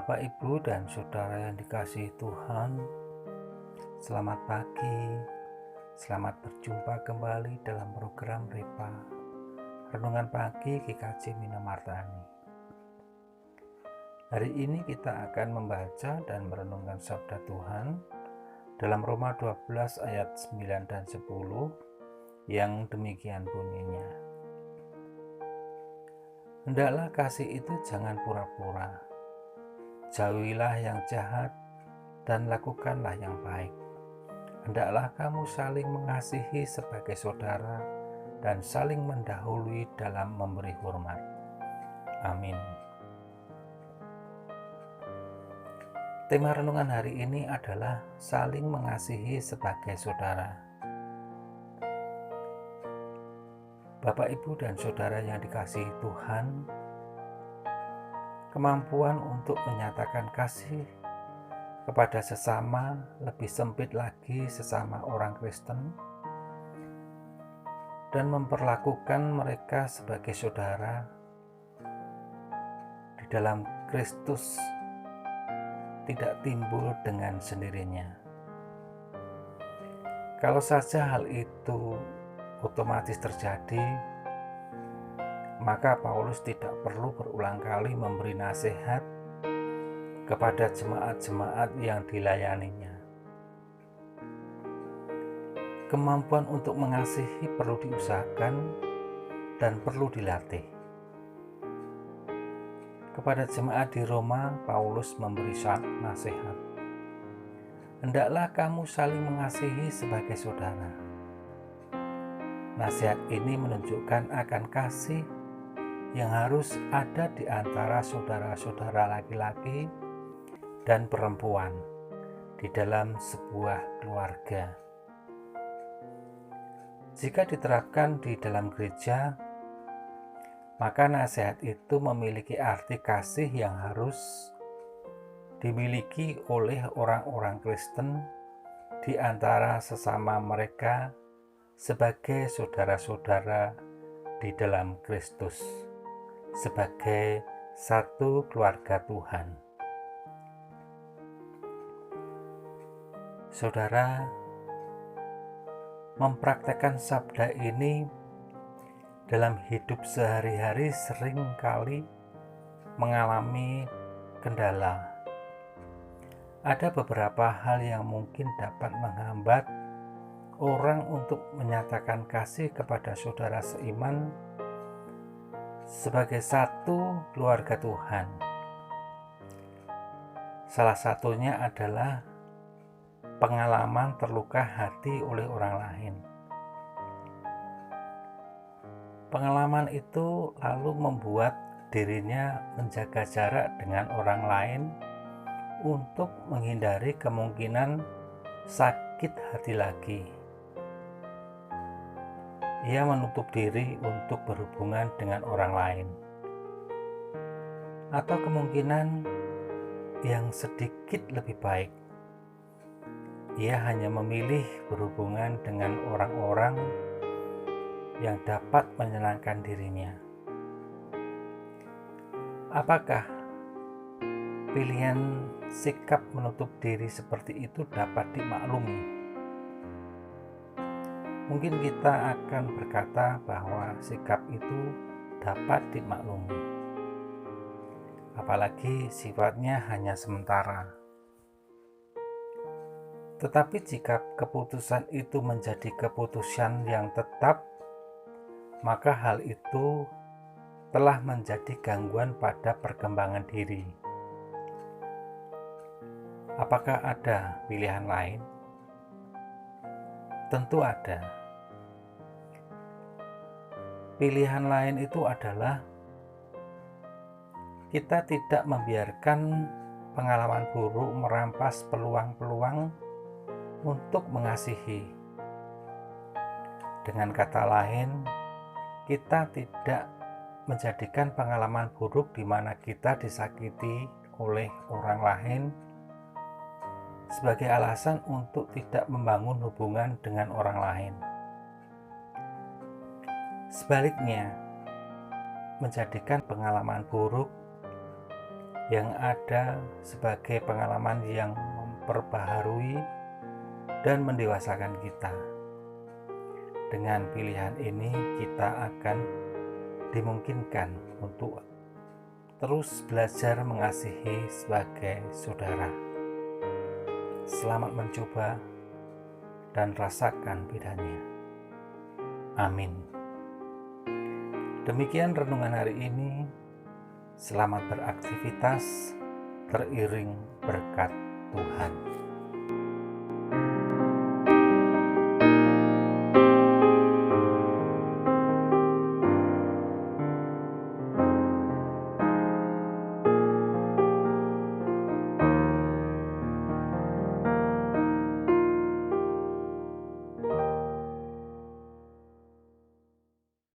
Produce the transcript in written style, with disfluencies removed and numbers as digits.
Bapak, Ibu, dan saudara yang dikasihi Tuhan, selamat pagi. Selamat berjumpa kembali dalam program Repa Renungan Pagi GKJ Minamartani. Hari ini kita akan membaca dan merenungkan sabda Tuhan dalam Roma 12 ayat 9 dan 10 yang demikian bunyinya. Hendaklah kasih itu jangan pura-pura. Jauhilah yang jahat dan lakukanlah yang baik. Hendaklah kamu saling mengasihi sebagai saudara dan saling mendahului dalam memberi hormat. Amin. Tema renungan hari ini adalah saling mengasihi sebagai saudara. Bapak, Ibu, dan saudara yang dikasihi Tuhan, kemampuan untuk menyatakan kasih kepada sesama, lebih sempit lagi sesama orang Kristen, dan memperlakukan mereka sebagai saudara di dalam Kristus tidak timbul dengan sendirinya. Kalau saja hal itu otomatis terjadi, maka Paulus tidak perlu berulang kali memberi nasihat kepada jemaat-jemaat yang dilayaninya. Kemampuan untuk mengasihi perlu diusahakan dan perlu dilatih. Kepada jemaat di Roma, Paulus memberi nasihat. Hendaklah kamu saling mengasihi sebagai saudara. Nasihat ini menunjukkan akan kasih yang harus ada di antara saudara-saudara laki-laki dan perempuan di dalam sebuah keluarga. Jika diterapkan di dalam gereja, maka nasihat itu memiliki arti kasih yang harus dimiliki oleh orang-orang Kristen di antara sesama mereka sebagai saudara-saudara di dalam Kristus, sebagai satu keluarga Tuhan. Saudara, mempraktekkan sabda ini dalam hidup sehari-hari sering kali mengalami kendala. Ada beberapa hal yang mungkin dapat menghambat orang untuk menyatakan kasih kepada saudara seiman sebagai satu keluarga Tuhan. Salah satunya adalah pengalaman terluka hati oleh orang lain. Pengalaman itu lalu membuat dirinya menjaga jarak dengan orang lain untuk menghindari kemungkinan sakit hati lagi. Ia menutup diri untuk berhubungan dengan orang lain. Atau kemungkinan yang sedikit lebih baik, ia hanya memilih berhubungan dengan orang-orang yang dapat menyenangkan dirinya. Apakah pilihan sikap menutup diri seperti itu dapat dimaklumi? Mungkin kita akan berkata bahwa sikap itu dapat dimaklumi, apalagi sifatnya hanya sementara. Tetapi jika keputusan itu menjadi keputusan yang tetap, maka hal itu telah menjadi gangguan pada perkembangan diri. Apakah ada pilihan lain? Tentu ada. Pilihan lain itu adalah kita tidak membiarkan pengalaman buruk merampas peluang-peluang untuk mengasihi. Dengan kata lain, kita tidak menjadikan pengalaman buruk di mana kita disakiti oleh orang lain sebagai alasan untuk tidak membangun hubungan dengan orang lain. Sebaliknya, menjadikan pengalaman buruk yang ada sebagai pengalaman yang memperbaharui dan mendewasakan kita. Dengan pilihan ini kita akan dimungkinkan untuk terus belajar mengasihi sebagai saudara. Selamat mencoba dan rasakan bedanya. Amin. Demikian renungan hari ini. Selamat beraktivitas, teriring berkat Tuhan.